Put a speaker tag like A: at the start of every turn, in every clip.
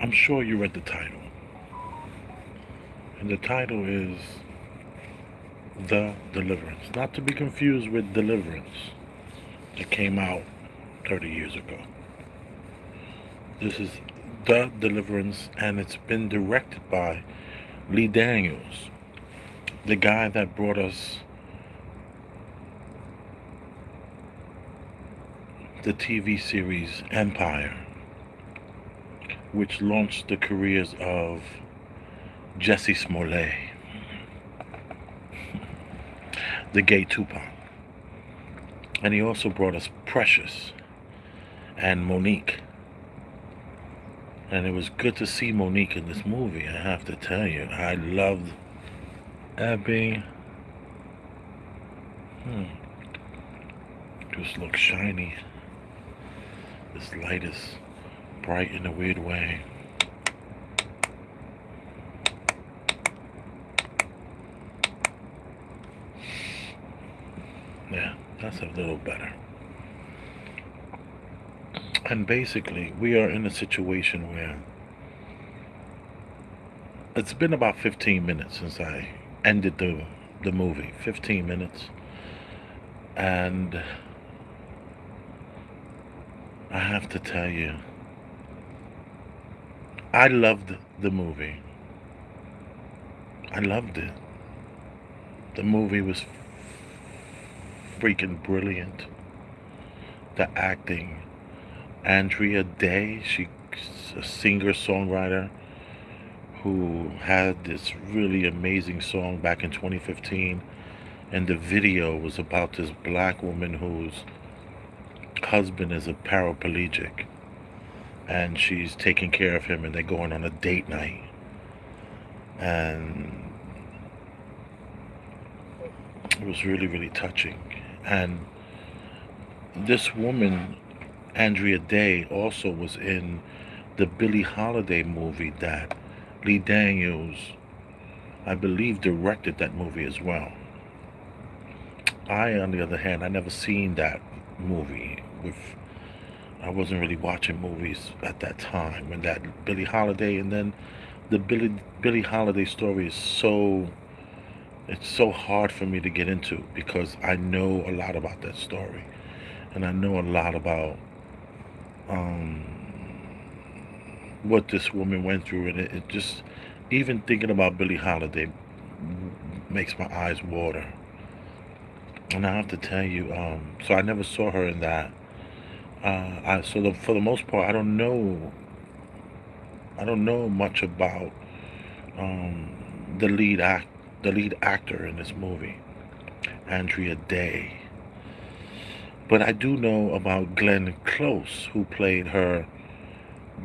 A: I'm sure you read the title. And the title is The Deliverance. Not to be confused with Deliverance that came out 30 years ago. This is The Deliverance, and it's been directed by Lee Daniels, the guy that brought us the TV series Empire, which launched the careers of Jesse Smollett, the gay Tupac. And he also brought us Precious and Monique. And it was good to see Monique in this movie, I have to tell you. I loved Abby. Just looks shiny. This light is bright in a weird way. Yeah, that's a little better. And basically, we are in a situation where it's been about 15 minutes since I ended the movie. 15 minutes. And I have to tell you, I loved the movie. I loved it. The movie was freaking brilliant. The acting. Andra Day, she's a singer-songwriter who had this really amazing song back in 2015. And the video was about this black woman whose husband is a paraplegic. And she's taking care of him, and they're going on a date night. And it was really, really touching. And this woman, Andra Day, also was in the Billie Holiday movie that Lee Daniels, I believe, directed that movie as well. I, on the other hand, I never seen that movie. I wasn't really watching movies at that time. And that Billie Holiday, and then the Billie Holiday story is it's so hard for me to get into because I know a lot about that story. And I know a lot about what this woman went through, and it just, even thinking about Billie Holiday makes my eyes water. And I have to tell you, so I never saw her in that. For the most part, I don't know much about the lead actor in this movie, Andra Day. But I do know about Glenn Close, who played her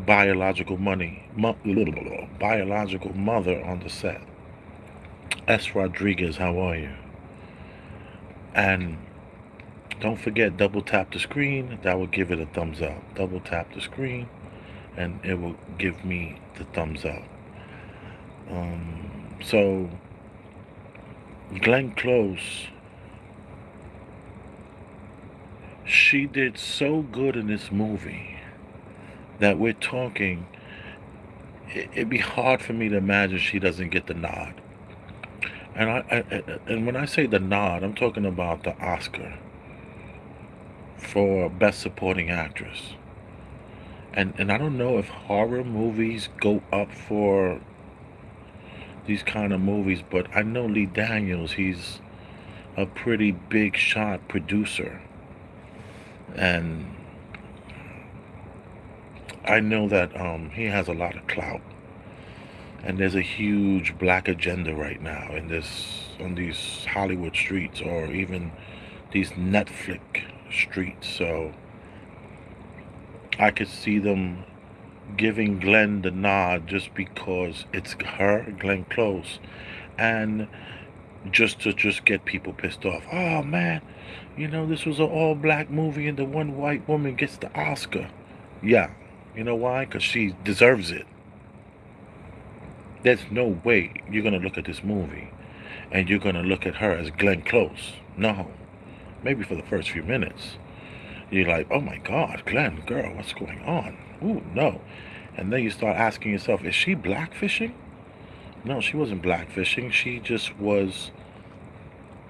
A: biological mother on the set. S. Rodriguez, how are you? And don't forget, double tap the screen. That will give it a thumbs up. Double tap the screen, and it will give me the thumbs up. So, Glenn Close, she did so good in this movie that we're talking, it'd be hard for me to imagine she doesn't get the nod. And when I say the nod, I'm talking about the Oscar for Best Supporting Actress. And I don't know if horror movies go up for these kind of movies, but I know Lee Daniels, he's a pretty big shot producer. And I know that he has a lot of clout. And there's a huge black agenda right now on these Hollywood streets, or even these Netflix streets. So I could see them giving Glenn the nod just because it's her, Glenn Close, and just to get people pissed off. Oh man, this was an all black movie and the one white woman gets the Oscar. Yeah, you know why? Because she deserves it. There's no way you're going to look at this movie and you're going to look at her as Glenn Close. No. Maybe for the first few minutes. You're like, oh my God, Glenn, girl, what's going on? Ooh, no. And then you start asking yourself, is she blackfishing? No, she wasn't blackfishing. She just was.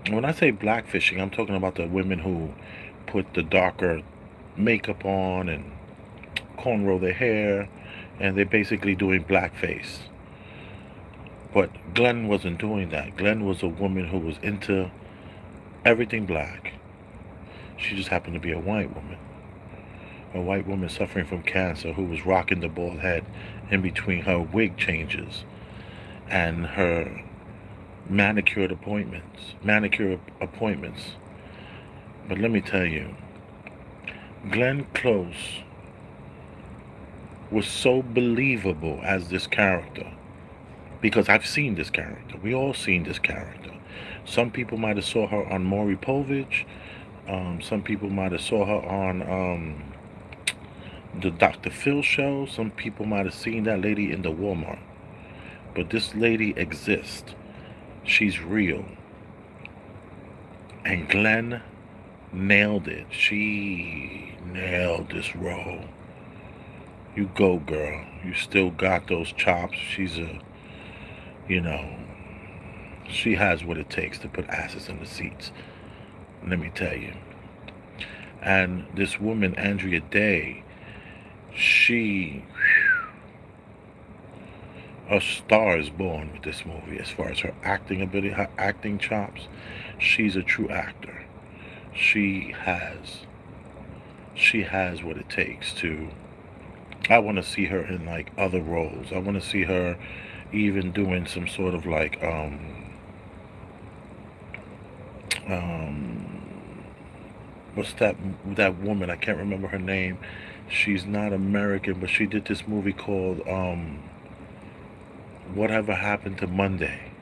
A: When I say blackfishing, I'm talking about the women who put the darker makeup on and cornrow their hair, and they're basically doing blackface. But Glenn wasn't doing that. Glenn was a woman who was into everything black. She just happened to be a white woman. A white woman suffering from cancer who was rocking the bald head in between her wig changes and her manicure appointments. But let me tell you, Glenn Close was so believable as this character, because I've seen this character. We all seen this character. Some people might have saw her on Maury Povich. Some people might have saw her on the Dr. Phil show. Some people might have seen that lady in the Walmart. But this lady exists. She's real. And Glenn nailed it. She nailed this role. You go, girl. You still got those chops. She's a, she has what it takes to put asses in the seats. Let me tell you. And this woman, Andra Day, a star is born with this movie as far as her acting ability, her acting chops. She's a true actor. She has what it takes to. I want to see her in like other roles. I want to see her even doing some sort of like what's that woman? I can't remember her name. She's not American, but she did this movie called Whatever Happened to Monday.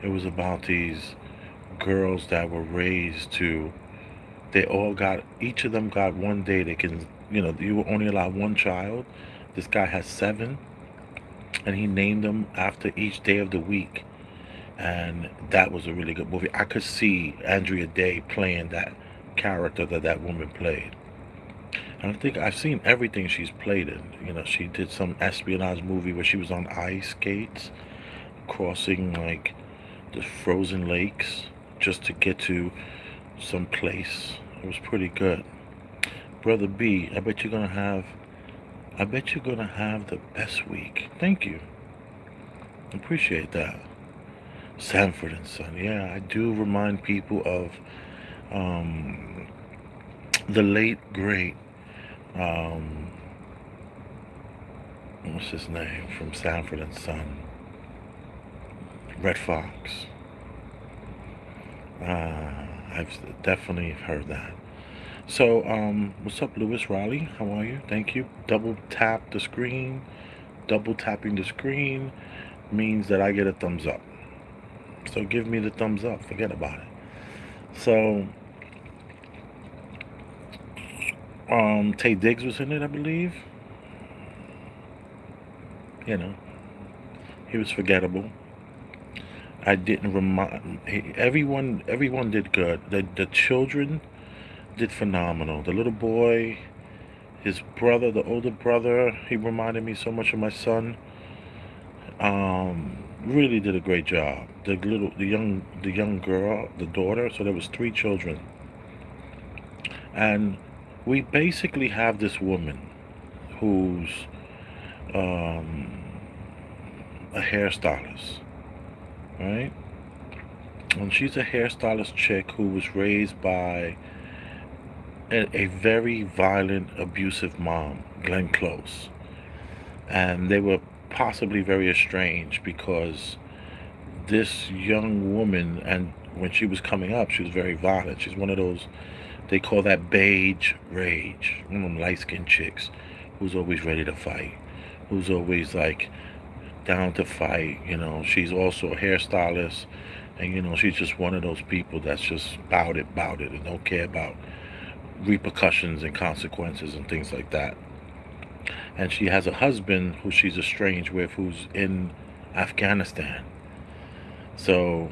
A: It was about these girls that were raised to. Each of them got one day they can. You were only allowed one child. This guy has 7, and he named them after each day of the week. And that was a really good movie. I could see Andra Day playing that character that woman played. And I think I've seen everything she's played in. She did some espionage movie where she was on ice skates, crossing like the frozen lakes just to get to some place. It was pretty good. Brother B, I bet you're gonna have the best week. Thank you. Appreciate that. Sanford and Son. Yeah, I do remind people of the late great what's his name from Sanford and Son? Red Fox. I've definitely heard that. So, what's up, Lewis Raleigh? How are you? Thank you. Double tap the screen. Double tapping the screen means that I get a thumbs up. So give me the thumbs up. Forget about it. So, Tay Diggs was in it, I believe. He was forgettable. I didn't remind everyone did good. The children did phenomenal. The little boy, his brother, the older brother, he reminded me so much of my son. Really did a great job. The young girl, the daughter. So there was 3 children, and we basically have this woman who's a hairstylist, right? And she's a hairstylist chick who was raised by a very violent, abusive mom, Glenn Close. And they were possibly very estranged because this young woman, and when she was coming up, she was very violent. She's one of those, they call that beige rage. One of them light-skinned chicks who's always ready to fight, who's always like down to fight. She's also a hairstylist, and she's just one of those people that's just bout it, and don't care about repercussions and consequences and things like that. And she has a husband who she's estranged with, who's in Afghanistan. So,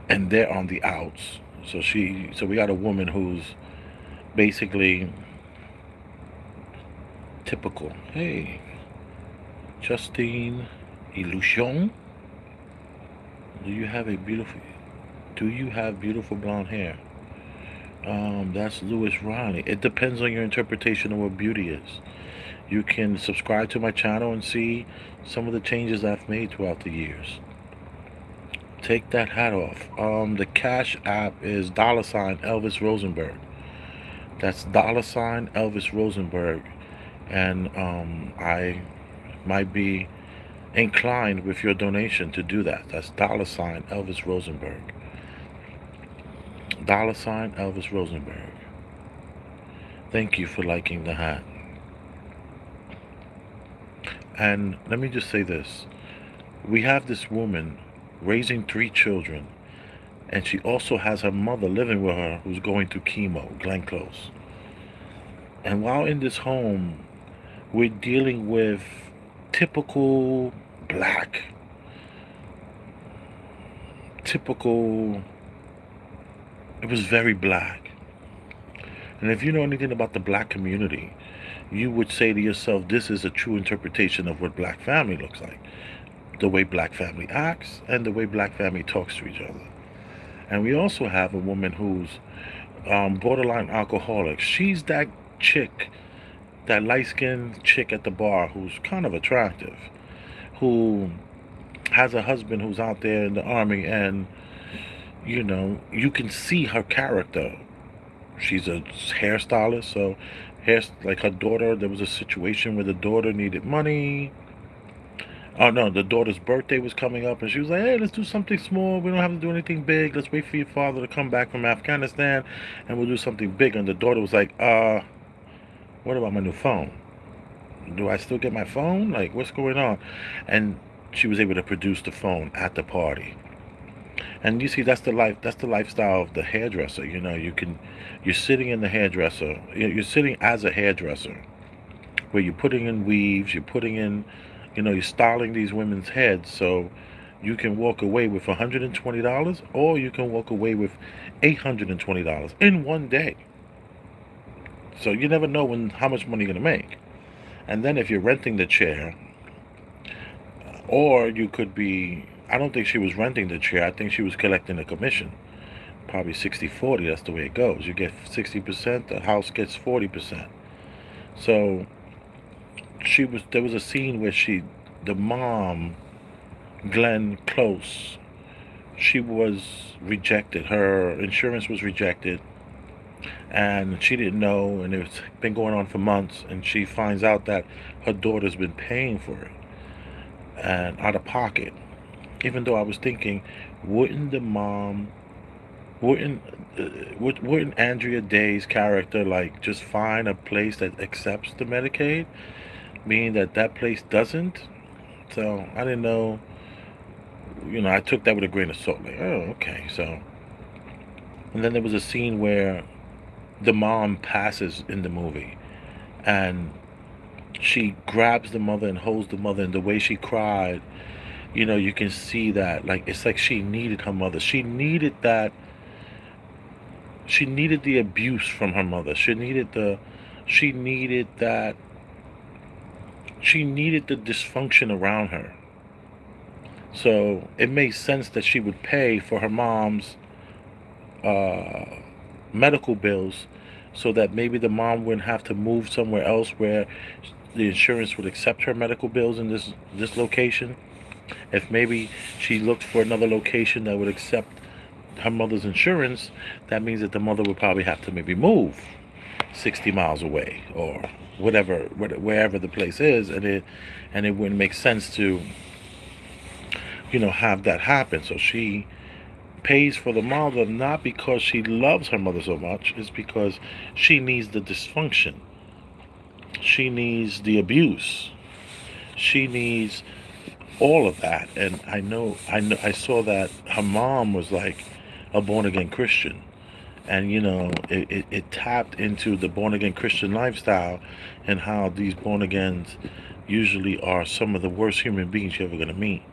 A: and they're on the outs. So we got a woman who's basically typical. Hey, Justine Illusion. Do you have beautiful blonde hair? That's Louis Ronnie. It depends on your interpretation of what beauty is. You can subscribe to my channel and see some of the changes I've made throughout the years. Take that hat off. The Cash App is $Elvis Rosenberg. That's $Elvis Rosenberg. And I might be inclined with your donation to do that. That's $Elvis Rosenberg. $Elvis Rosenberg. Thank you for liking the hat. And let me just say this. We have this woman raising 3 children, and she also has her mother living with her who's going through chemo, Glenn Close. And while in this home, we're dealing with typical black, it was very black. And if you know anything about the black community, you would say to yourself, this is a true interpretation of what black family looks like. The way black family acts and the way black family talks to each other. And we also have a woman who's borderline alcoholic. She's that chick, that light-skinned chick at the bar who's kind of attractive, who has a husband who's out there in the army, and you can see her character. She's a hairstylist, so like her daughter, there was a situation where the daughter needed money. Oh no, the daughter's birthday was coming up, and she was like, hey, let's do something small. We don't have to do anything big. Let's wait for your father to come back from Afghanistan, and we'll do something big. And the daughter was like, what about my new phone? Do I still get my phone? Like, what's going on? And she was able to produce the phone at the party. And you see, that's the lifestyle of the hairdresser. You're sitting in the hairdresser. You're sitting as a hairdresser, where you're putting in weaves, you're putting in, you're styling these women's heads, so you can walk away with $120, or you can walk away with $820 in one day. So you never know how much money you're gonna make. And then if you're renting the chair, or you could be, I don't think she was renting the chair, I think she was collecting a commission. Probably 60-40, that's the way it goes. You get 60%, the house gets 40%. So there was a scene where the mom, Glenn Close, she was rejected. Her insurance was rejected, and she didn't know, and it's been going on for months, and she finds out that her daughter's been paying for it, and out of pocket. Even though I was thinking, wouldn't Andrea Day's character like just find a place that accepts the Medicaid, meaning that place doesn't? So I didn't know. I took that with a grain of salt. Like, oh, okay. So, and then there was a scene where the mom passes in the movie, and she grabs the mother and holds the mother, and the way she cried, you can see that, like, it's like she needed her mother. She needed the abuse from her mother. She needed the dysfunction around her. So it made sense that she would pay for her mom's medical bills, so that maybe the mom wouldn't have to move somewhere else where the insurance would accept her medical bills in this location. If maybe she looked for another location that would accept her mother's insurance, that means that the mother would probably have to maybe move 60 miles away, or wherever the place is, and it wouldn't make sense to have that happen. So she pays for the mother, not because she loves her mother so much, it's because she needs the dysfunction, she needs the abuse, she needs all of that. And I saw that her mom was like a born-again Christian, and it tapped into the born-again Christian lifestyle, and how these born-agains usually are some of the worst human beings you're ever going to meet,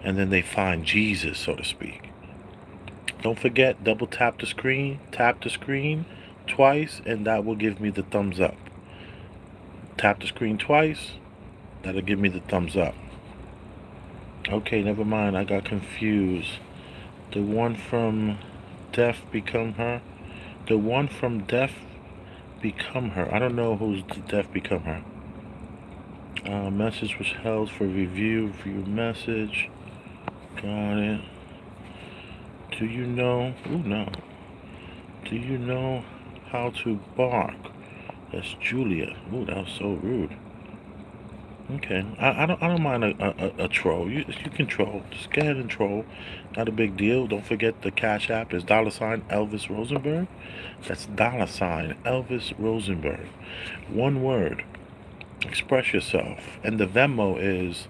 A: and then they find Jesus, so to speak. Don't forget, double tap the screen twice, and that will give me the thumbs up. Tap the screen twice. That'll give me the thumbs up. Okay, never mind. I got confused. The one from Deaf Become Her. The one from Deaf Become Her. I don't know who's the Deaf Become Her. Message was held for review. View message. Got it. Do you know? Ooh, no. Do you know how to bark? That's Julia. Ooh, that was so rude. Okay, I don't mind a troll. You can troll. Just go ahead and troll. Not a big deal. Don't forget the Cash App is $Elvis Rosenberg. That's $Elvis Rosenberg. One word. Express yourself. And the Venmo is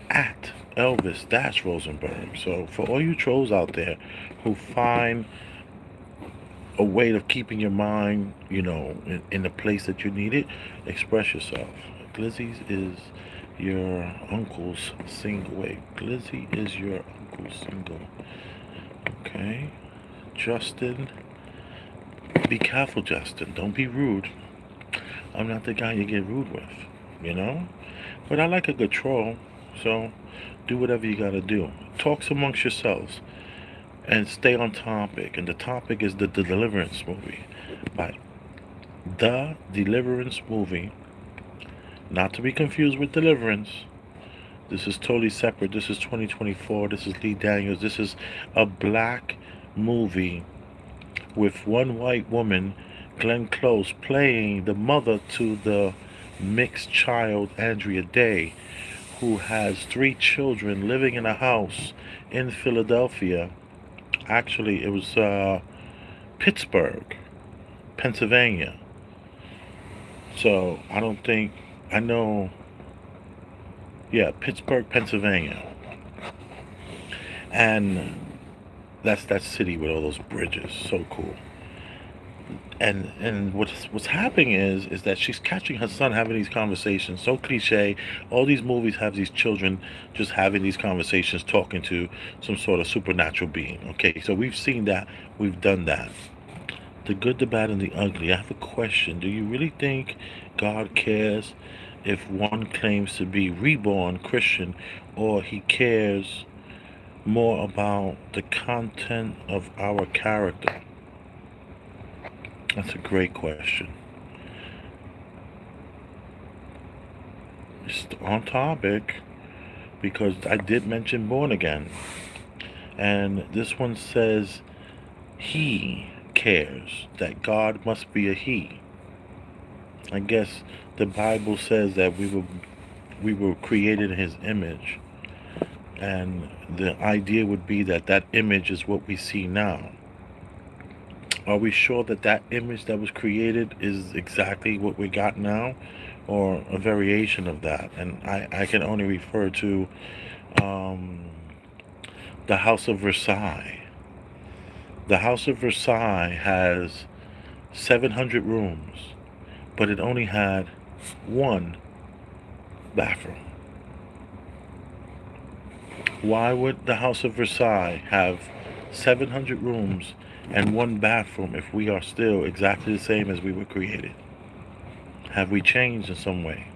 A: at Elvis-Rosenberg. So for all you trolls out there who find a way of keeping your mind, in the place that you need it, express yourself. Glizzy is your uncle's single. Wait, Glizzy is your uncle's single. Okay. Justin. Be careful, Justin. Don't be rude. I'm not the guy you get rude with, But I like a good troll, so do whatever you gotta do. Talks amongst yourselves and stay on topic. And the topic is the Deliverance movie. By The Deliverance movie. Not to be confused with Deliverance. This is totally separate. This is 2024. This is Lee Daniels. This is a black movie with one white woman, Glenn Close, playing the mother to the mixed child, Andrea Day, who has 3 children living in a house in Philadelphia. Actually, it was Pittsburgh, Pennsylvania. So I know, yeah, Pittsburgh, Pennsylvania. And that's that city with all those bridges. So cool. And what's happening is that she's catching her son having these conversations. So cliche. All these movies have these children just having these conversations, talking to some sort of supernatural being. Okay, so we've seen that. We've done that. The good, the bad, and the ugly. I have a question. Do you really think God cares if one claims to be reborn Christian, or he cares more about the content of our character? That's a great question. It's on topic because I did mention born again. And this one says he cares, that God must be a he. I guess the Bible says that we were created in his image. And the idea would be that image is what we see now. Are we sure that image that was created is exactly what we got now, or a variation of that? And I can only refer to the House of Versailles. The House of Versailles has 700 rooms, but it only had 1 bathroom. Why would the House of Versailles have 700 rooms and 1 bathroom if we are still exactly the same as we were created? Have we changed in some way?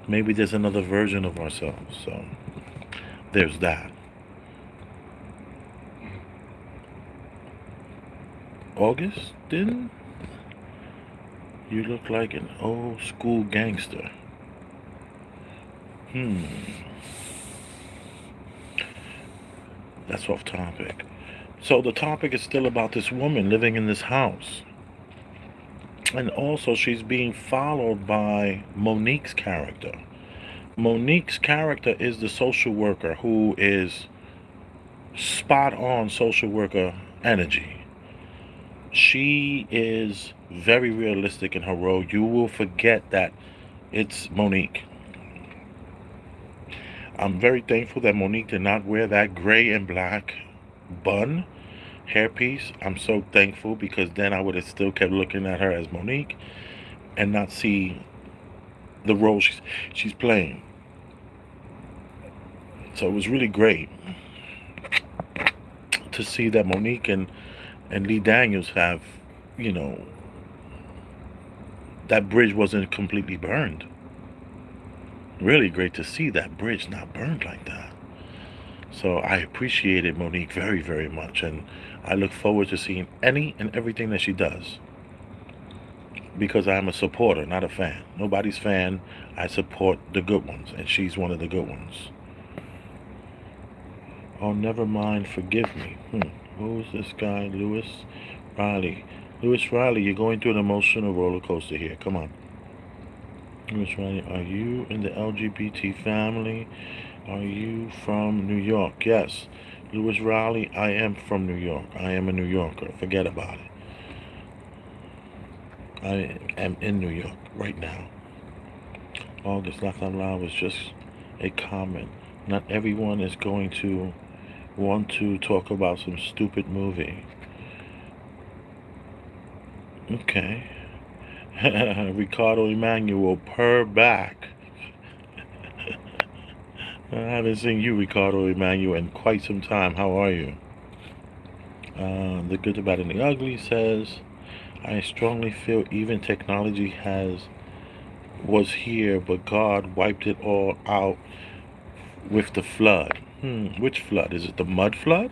A: Maybe there's another version of ourselves. So there's that. Augustin, you look like an old school gangster. That's off topic. So the topic is still about this woman living in this house. And also she's being followed by Monique's character. Monique's character is the social worker who is spot on social worker energy. She is very realistic in her role. You will forget that it's Monique. I'm very thankful that Monique did not wear that gray and black bun hairpiece. I'm so thankful, because then I would have still kept looking at her as Monique and not see the role she's playing. So it was really great to see that Monique and and Lee Daniels have, you know, that bridge wasn't completely burned. Really great to see that bridge not burned like that. So I appreciated Monique very, very much, and I look forward to seeing any and everything that she does, because I'm a supporter, not a fan. Nobody's fan. I support the good ones, and she's one of the good ones. Oh, never mind. Forgive me. Who is this guy? Lewis Riley. Lewis Riley, you're going through an emotional roller coaster here. Come on. Lewis Riley, are you in the LGBT family? Are you from New York? Yes. Lewis Riley, I am from New York. I am a New Yorker. Forget about it. I am in New York right now. August Laugh Out Loud was just a comment. Not everyone is going to want to talk about some stupid movie. Okay. Ricardo Emmanuel, per back. I haven't seen you, Ricardo Emmanuel, in quite some time. How are you? The Good, the Bad, and the Ugly says, I strongly feel even technology was here, but God wiped it all out with the flood. Which flood? Is it the mud flood?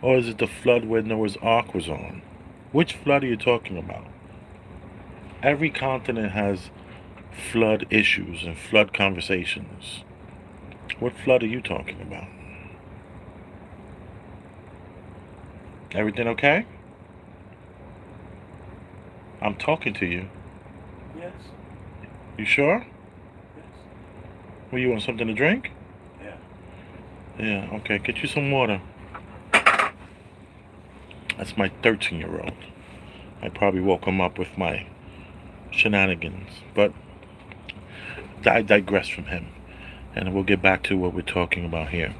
A: Or is it the flood where Noah's Ark was on? Which flood are you talking about? Every continent has flood issues and flood conversations. What flood are you talking about? Everything okay? I'm talking to you.
B: Yes.
A: You sure?
B: Yes.
A: Well, you want something to drink?
B: Yeah.
A: Yeah, okay. Get you some water. That's my 13-year-old. I probably woke him up with my shenanigans. But I digress from him. And we'll get back to what we're talking about here.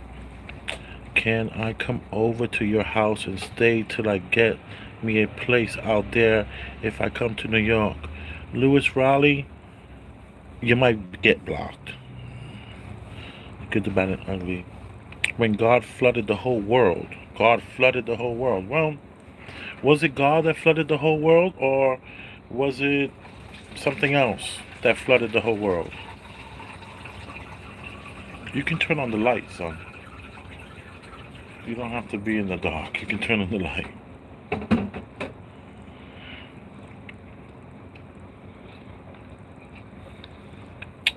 A: Can I come over to your house and stay till I get me a place out there if I come to New York? Lewis Raleigh, you might get blocked. Good, the bad, and ugly. When God flooded the whole world, God flooded the whole world. Well, was it God that flooded the whole world, or was it something else that flooded the whole world? You can turn on the light, son. You don't have to be in the dark. You can turn on the light.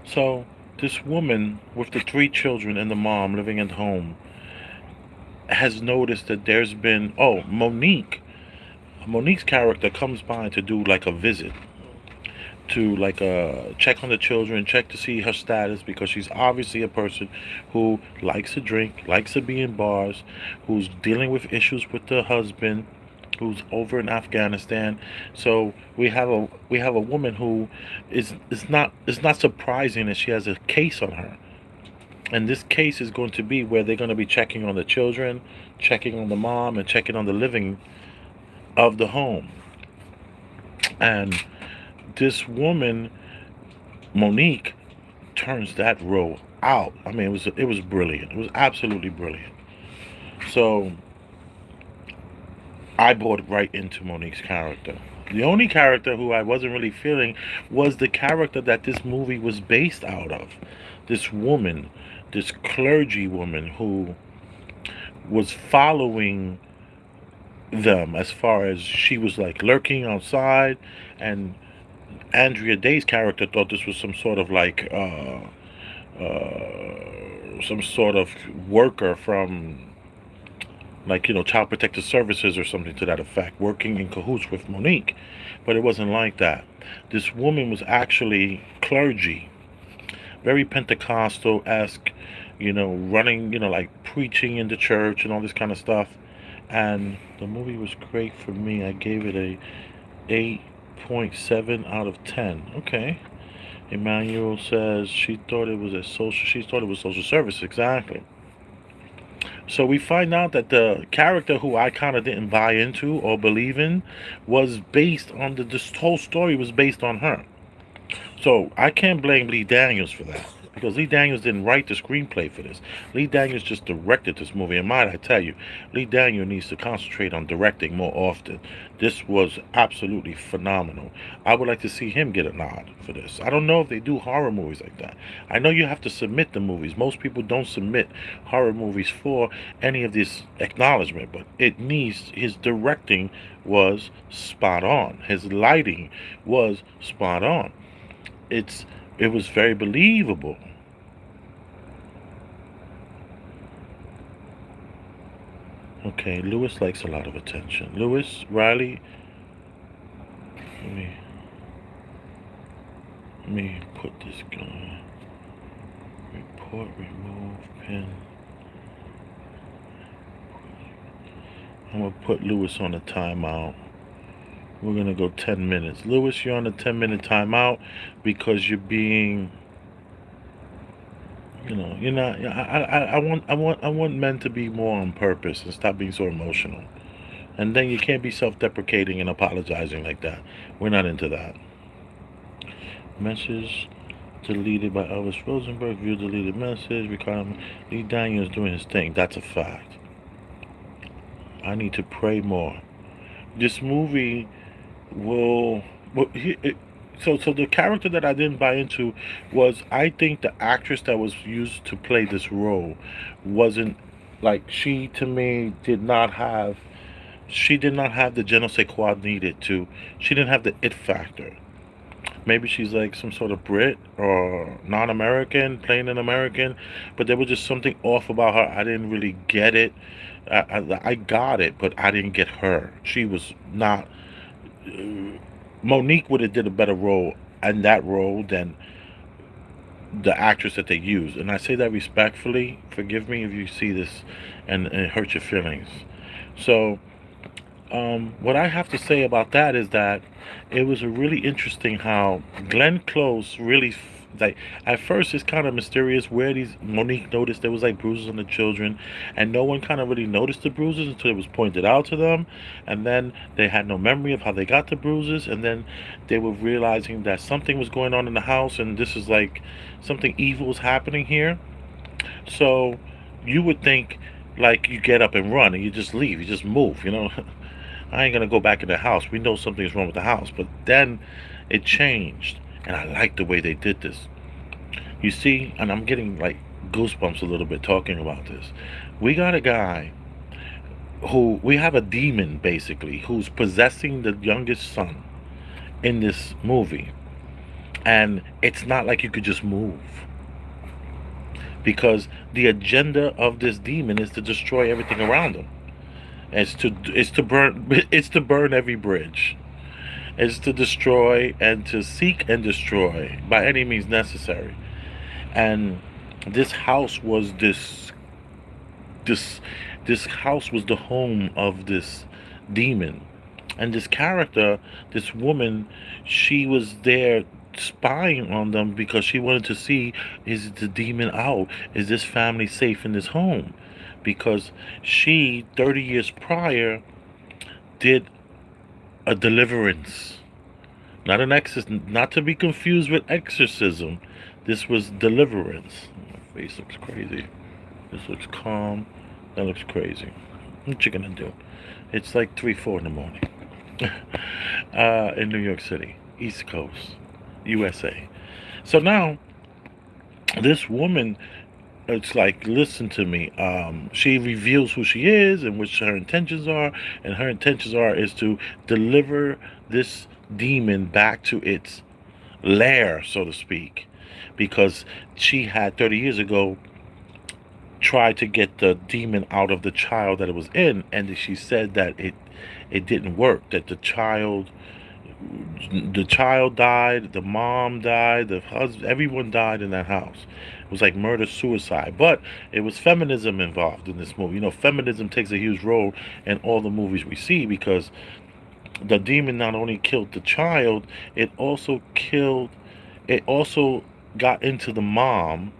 A: So, this woman with the 3 children and the mom living at home has noticed that there's been, Monique's character comes by to do like a visit, to like check on the children, check to see her status, because she's obviously a person who likes to drink, likes to be in bars, who's dealing with issues with the husband, who's over in Afghanistan. So we have a woman who is it's not surprising that she has a case on her. And this case is going to be where they're going to be checking on the children, checking on the mom, and checking on the living of the home. And this woman, Monique, turns that role out. I mean, it was brilliant. It was absolutely brilliant. So I bought right into Monique's character. The only character who I wasn't really feeling was the character that this movie was based out of. This woman, this clergy woman who was following them, as far as she was like lurking outside, and Andrea Day's character thought this was some sort of like some sort of worker from, like, Child Protective Services or something to that effect, working in cahoots with Monique. But it wasn't like that. This woman was actually clergy, very Pentecostal-esque, running, like preaching in the church and all this kind of stuff. And the movie was great for me. I gave it a 8.7 out of 10. Okay. Emmanuel says she thought it was social service. Exactly. So we find out that the character who I kind of didn't buy into or believe in was based on this whole story was based on her. So I can't blame Lee Daniels for that. because Lee Daniels didn't write the screenplay for this. Lee Daniels just directed this movie. And might I tell you, Lee Daniels needs to concentrate on directing more often. This was absolutely phenomenal. I would like to see him get a nod for this. I don't know if they do horror movies like that. I know you have to submit the movies. Most people don't submit horror movies for any of this acknowledgement, but it needs, his directing was spot on. His lighting was spot on. It was very believable. Okay, Lewis likes a lot of attention. Lewis, Riley, let me put this guy. Report, remove, pin. I'm going to put Lewis on a timeout. We're going to go 10 minutes. Lewis, you're on a 10-minute timeout because you're being, you're not. I want men to be more on purpose and stop being so emotional. And then you can't be self-deprecating and apologizing like that. We're not into that. Message deleted by Elvis Rosenberg. View deleted message. Ricardo Lee Daniels doing his thing. That's a fact. I need to pray more. This movie will. So the character that I didn't buy into was, I think the actress that was used to play this role wasn't, like, she to me did not have. She did not have the je ne sais quoi needed to. She didn't have the it factor. Maybe she's like some sort of Brit or non-American, playing an American, but there was just something off about her. I didn't really get it. I got it, but I didn't get her. She was not. Monique would have did a better role in that role than the actress that they used, and I say that respectfully. Forgive me if you see this and it hurts your feelings. So, what I have to say about that is that it was a really interesting how Glenn Close really, like, at first it's kind of mysterious where these, Monique noticed there was like bruises on the children, and no one kind of really noticed the bruises until it was pointed out to them, and then they had no memory of how they got the bruises, and then they were realizing that something was going on in the house, and this is like something evil is happening here. So you would think, like, you get up and run and you just leave, you just move, I ain't gonna go back in the house. We know something's wrong with the house. But then it changed, and I like the way they did this. You see, and I'm getting like goosebumps a little bit talking about this. We got a guy we have a demon basically who's possessing the youngest son in this movie, and it's not like you could just move, because the agenda of this demon is to destroy everything around him. It's to burn every bridge. It's to destroy and to seek and destroy by any means necessary. And this house was this house was the home of this demon. And this character, this woman, she was there spying on them because she wanted to see, is the demon out? Is this family safe in this home? Because she, 30 years prior, did a deliverance. Not an exorcism, not to be confused with exorcism. This was deliverance. My face looks crazy. This looks calm. That looks crazy. What you gonna do? It's like 3, 4 in the morning. In New York City, East Coast, USA. So now, this woman, it's like, listen to me. She reveals who she is and what her intentions are, and her intentions is to deliver this demon back to its lair, so to speak, because she had 30 years ago tried to get the demon out of the child that it was in, and she said that it didn't work. That the child died, the mom died, the husband, everyone died in that house. It was like murder suicide, but it was feminism involved in this movie. Feminism takes a huge role in all the movies we see, because the demon not only killed the child, it also got into the mom,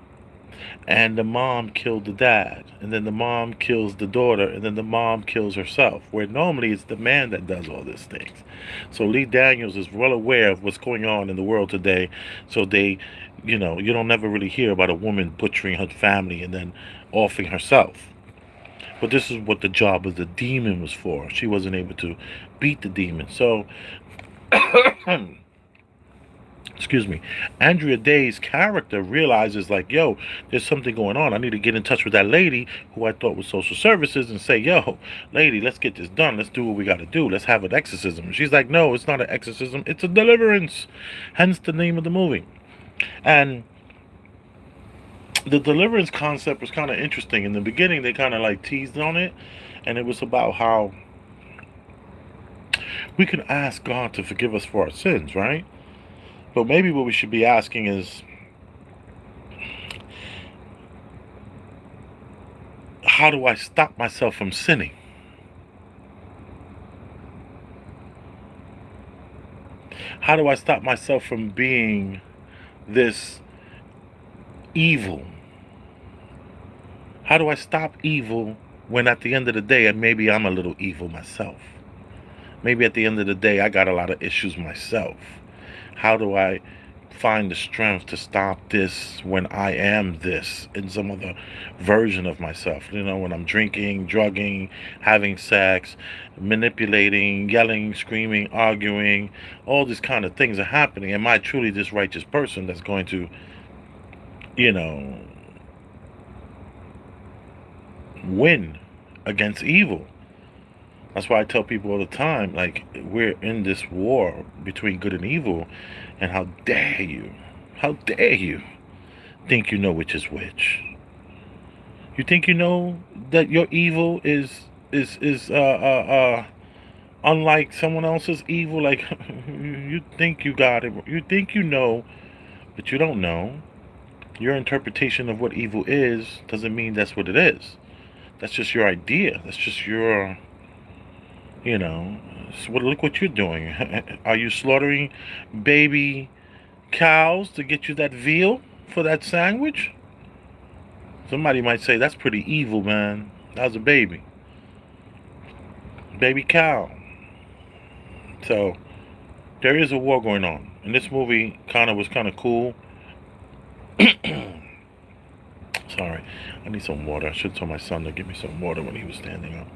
A: and the mom killed the dad, and then the mom kills the daughter, and then the mom kills herself, where normally it's the man that does all these things. So Lee Daniels is well aware of what's going on in the world today. So they, you don't never really hear about a woman butchering her family and then offing herself. But this is what the job of the demon was for. She wasn't able to beat the demon. So excuse me, Andra Day's character realizes, like, yo, there's something going on. I need to get in touch with that lady who I thought was social services and say, yo, lady, let's get this done. Let's do what we got to do. Let's have an exorcism. And she's like, no, it's not an exorcism. It's a deliverance. Hence the name of the movie. And the deliverance concept was kind of interesting. In the beginning, they kind of like teased on it. And it was about how we can ask God to forgive us for our sins, right? But maybe what we should be asking is, how do I stop myself from sinning? How do I stop myself from being this evil? How do I stop evil when at the end of the day, and maybe I'm a little evil myself? Maybe at the end of the day, I got a lot of issues myself. How do I find the strength to stop this when I am this in some other version of myself? When I'm drinking, drugging, having sex, manipulating, yelling, screaming, arguing, all these kind of things are happening. Am I truly this righteous person that's going to, win against evil? That's why I tell people all the time, like, we're in this war between good and evil, and how dare you think you know which is which? You think you know that your evil is unlike someone else's evil? Like, you think you got it, you think you know, but you don't know. Your interpretation of what evil is doesn't mean that's what it is. That's just your idea. That's just your, so look what you're doing. Are you slaughtering baby cows to get you that veal for that sandwich? Somebody might say, that's pretty evil, man. That was a baby cow. So there is a war going on, and this movie was kind of cool. Sorry, I need some water. I should tell my son to give me some water when he was standing up.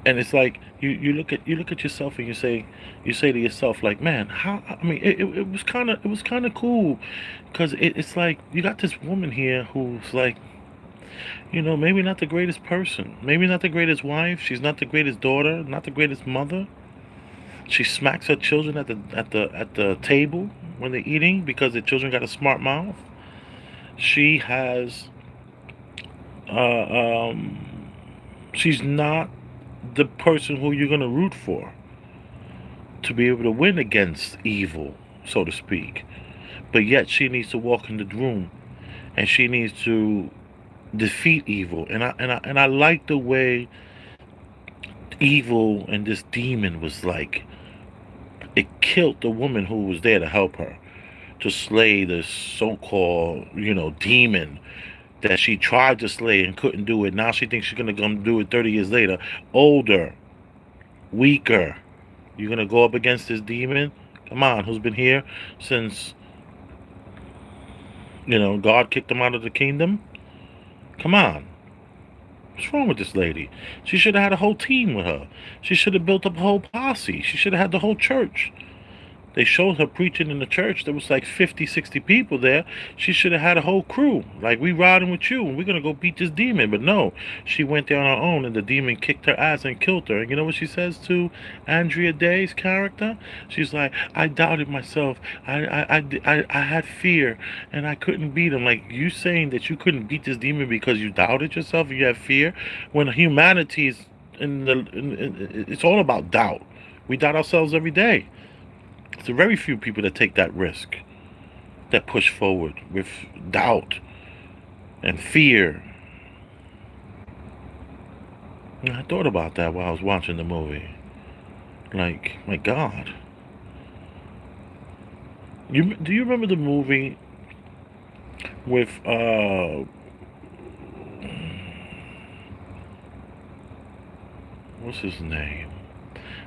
A: And it's like you look at yourself and you say to yourself, like, man, how? I mean, it was kind of cool, because it's like you got this woman here who's like, maybe not the greatest person, maybe not the greatest wife. She's not the greatest daughter, not the greatest mother. She smacks her children at the table when they're eating because the children got a smart mouth. She has, she's not the person who you're going to root for to be able to win against evil, so to speak. But yet she needs to walk in the room and she needs to defeat evil. And I like the way evil and this demon was like, it killed the woman who was there to help her to slay this so-called, demon that she tried to slay and couldn't do it. Now she thinks she's going to come do it 30 years later. Older, weaker. You're going to go up against this demon? Come on, who's been here since, God kicked him out of the kingdom? Come on. What's wrong with this lady? She should have had a whole team with her. She should have built up a whole posse. She should have had the whole church. They showed her preaching in the church. There was like 50, 60 people there. She should have had a whole crew. Like, we riding with you, and we're going to go beat this demon. But no, she went there on her own, and the demon kicked her ass and killed her. And you know what she says to Andra Day's character? She's like, I doubted myself. I had fear, and I couldn't beat him. Like, you saying that you couldn't beat this demon because you doubted yourself and you had fear? When humanity is it's all about doubt. We doubt ourselves every day. There's very few people that take that risk, that push forward with doubt and fear. And I thought about that while I was watching the movie. Like, my God. Do you remember the movie with what's his name?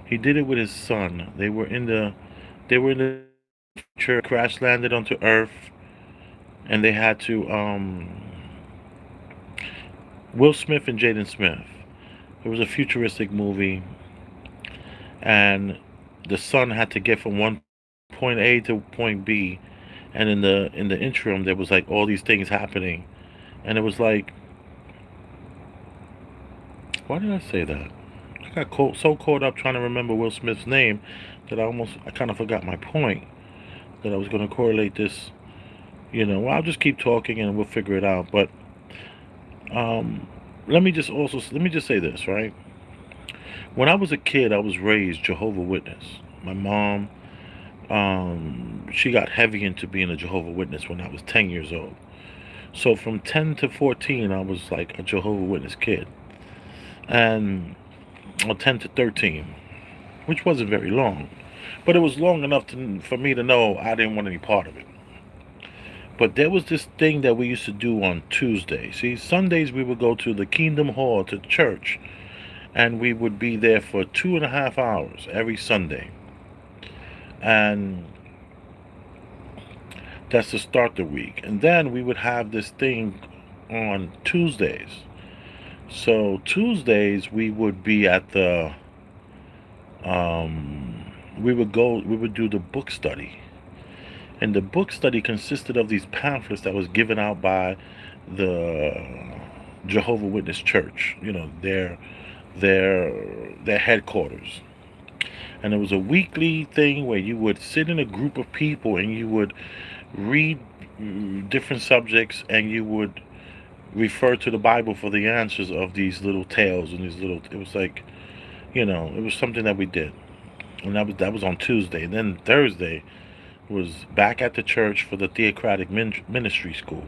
A: He did it with his son. They were in the future, crash landed onto Earth, and they had to Will Smith and Jaden Smith. It was a futuristic movie, and the son had to get from one point A to point B, and in the interim there was like all these things happening, and it was like, why did I say that? I got so caught up trying to remember Will Smith's name that I kind of forgot my point, that I was going to correlate this. Well, I'll just keep talking and we'll figure it out. But um, let me just say this, right? When I was a kid, I was raised Jehovah Witness. My mom, she got heavy into being a Jehovah Witness when I was 10 years old. So from 10 to 14, I was like a Jehovah Witness kid, and or 10 to 13, which wasn't very long, but it was long enough for me to know I didn't want any part of it. But there was this thing that we used to do on Tuesday. See, Sundays we would go to the Kingdom Hall to church, and we would be there for 2.5 hours every Sunday. And that's to start the week. And then we would have this thing on Tuesdays. So Tuesdays we would be at the we would do the book study. And the book study consisted of these pamphlets that was given out by the Jehovah Witness Church, their headquarters. And it was a weekly thing where you would sit in a group of people and you would read different subjects, and you would refer to the Bible for the answers of these little tales and it was like, it was something that we did. And that was on Tuesday. And then Thursday was back at the church for the theocratic ministry school.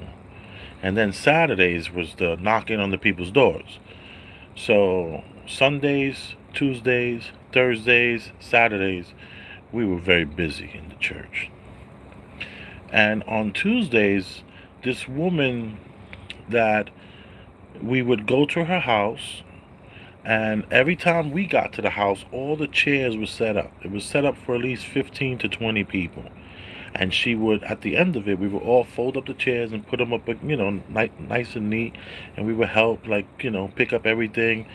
A: And then Saturdays was the knocking on the people's doors. So Sundays, Tuesdays, Thursdays, Saturdays, we were very busy in the church. And on Tuesdays, this woman that we would go to her house, and every time we got to the house, all the chairs were set up. It was set up for at least 15 to 20 people. And she would, at the end of it, we would all fold up the chairs and put them up, nice and neat. And we would help, pick up everything.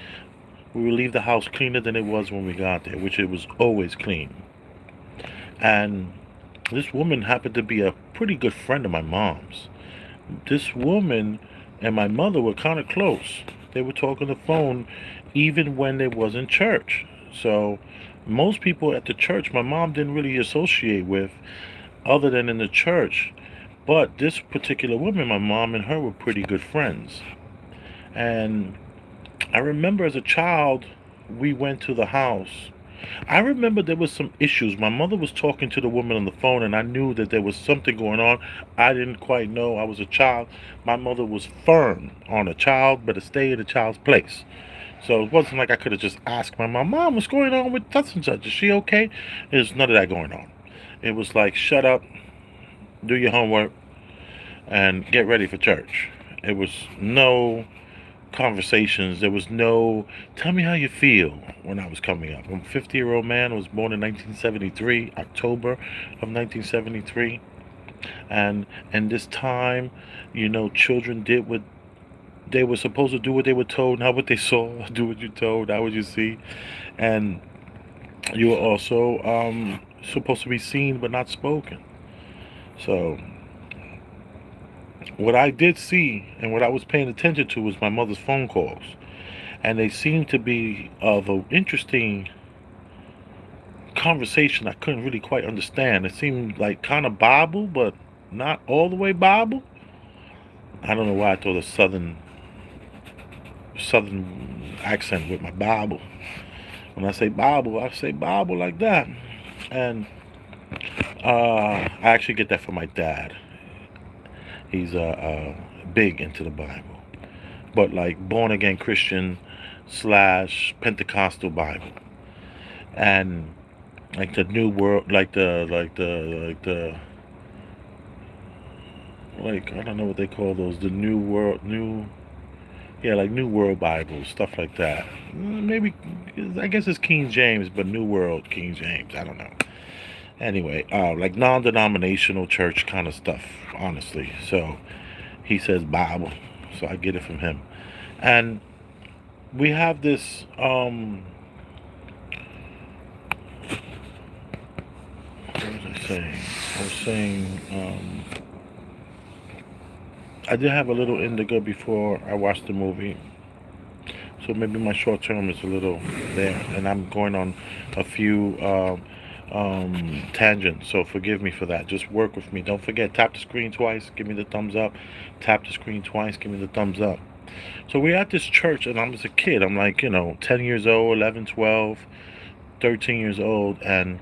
A: We would leave the house cleaner than it was when we got there, which it was always clean. And this woman happened to be a pretty good friend of my mom's. This woman and my mother were kind of close. They would talk on the phone even when they wasn't church. So most people at the church my mom didn't really associate with other than in the church. But this particular woman, my mom and her were pretty good friends. And I remember as a child, we went to the house. I remember there was some issues. My mother was talking to the woman on the phone, and I knew that there was something going on. I didn't quite know. I was a child. My mother was firm on a child, but to stay in a child's place. So it wasn't like I could have just asked my Mom, what's going on with such and such? Is she okay? There's none of that going on. It was like, shut up, do your homework, and get ready for church. It was no conversations. There was no, tell me how you feel when I was coming up. I'm a 50-year-old man. I was born in 1973, October of 1973. And in this time, children did what they were supposed to do, what they were told, not what they saw. Do what you're told, not what you see. And you were also supposed to be seen but not spoken. So what I did see and what I was paying attention to was my mother's phone calls. And they seemed to be of an interesting conversation I couldn't really quite understand. It seemed like kind of Bible, but not all the way Bible. I don't know why I thought a southern accent with my Bible. When I say Bible like that. And I actually get that from my dad. He's big into the Bible, but like born again Christian / Pentecostal Bible, and like the new world, like I don't know what they call those, the new world, Yeah, like New World Bibles, stuff like that. Maybe, I guess it's King James, but New World King James. I don't know. Anyway, like non-denominational church kind of stuff, honestly. So he says Bible, so I get it from him. And we have this. What was I saying? I was saying. I did have a little indica before I watched the movie, so maybe my short term is a little there, and I'm going on a few tangents. So forgive me for that. Just work with me. Don't forget, tap the screen twice, give me the thumbs up. Tap the screen twice, give me the thumbs up. So we're at this church, and I'm as a kid. I'm like, 10 years old, 11, 12, 13 years old, and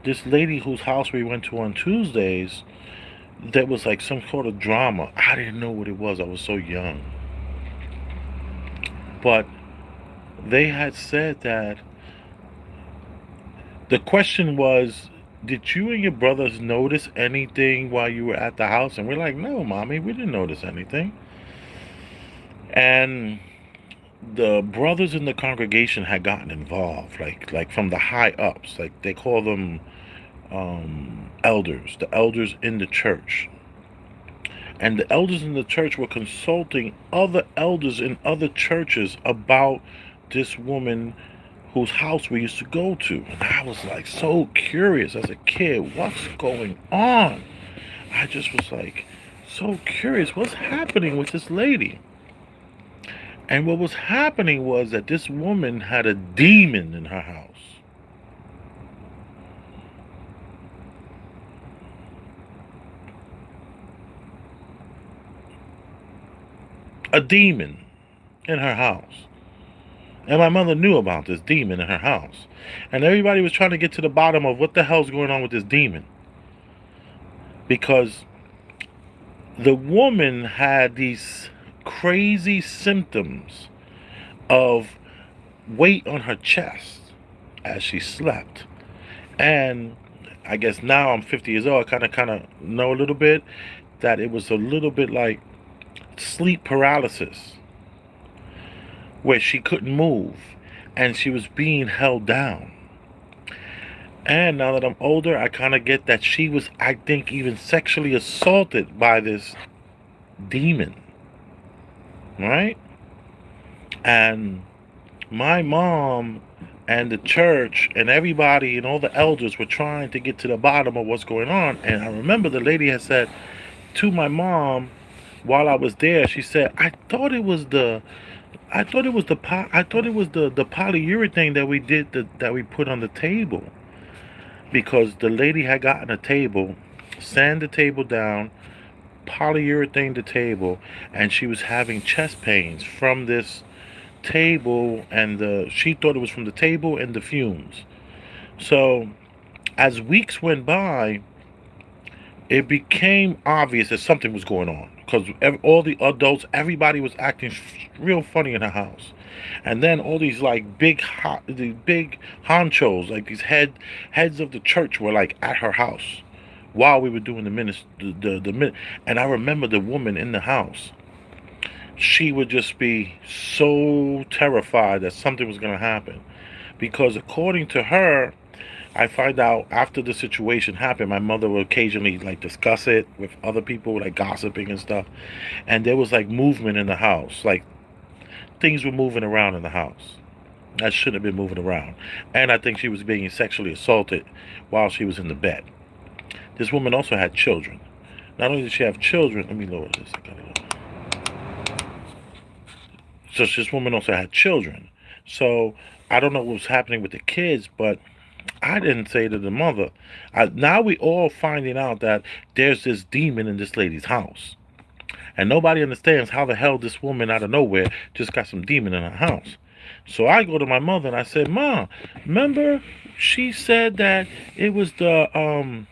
A: this lady whose house we went to on Tuesdays, there was like some sort of drama. I didn't know what it was. I was so young. But they had said that the question was, did you and your brothers notice anything while you were at the house? And we're like, no, mommy, we didn't notice anything. And the brothers in the congregation had gotten involved, like from the high ups, like they call them elders, the elders in the church. And the elders in the church were consulting other elders in other churches about this woman whose house we used to go to. And I was like so curious as a kid, what's going on? I just was like so curious, what's happening with this lady? And what was happening was that this woman had a demon in her house. A demon in her house. And my mother knew about this demon in her house. And everybody was trying to get to the bottom of what the hell's going on with this demon. Because the woman had these crazy symptoms of weight on her chest as she slept. And I guess now I'm 50 years old, I kind of know a little bit that it was a little bit like sleep paralysis, where she couldn't move and she was being held down. And now that I'm older, I kind of get that she was, I think, even sexually assaulted by this demon, right? And my mom and the church and everybody and all the elders were trying to get to the bottom of what's going on. And I remember the lady had said to my mom while I was there, she said, I thought it was the polyurethane that we did, that we put on the table. Because the lady had gotten a table, sanded the table down, polyurethane the table, and she was having chest pains from this table, and she thought it was from the table and the fumes. So as weeks went by, it became obvious that something was going on, because all the adults, everybody was acting real funny in her house. And then all these like the big honchos, like these heads of the church, were like at her house while we were doing the ministry. And I remember the woman in the house. She would just be so terrified that something was going to happen, because according to her, I find out after the situation happened, my mother would occasionally like discuss it with other people, like gossiping and stuff. And there was like movement in the house, like things were moving around in the house that shouldn't have been moving around. And I think she was being sexually assaulted while she was in the bed. This woman also had children. Not only did she have children, let me lower this. So this woman also had children. So I don't know what was happening with the kids, but I didn't say to the mother. Now we all finding out that there's this demon in this lady's house. And nobody understands how the hell this woman out of nowhere just got some demon in her house. So I go to my mother and I said, Ma, remember she said that it was the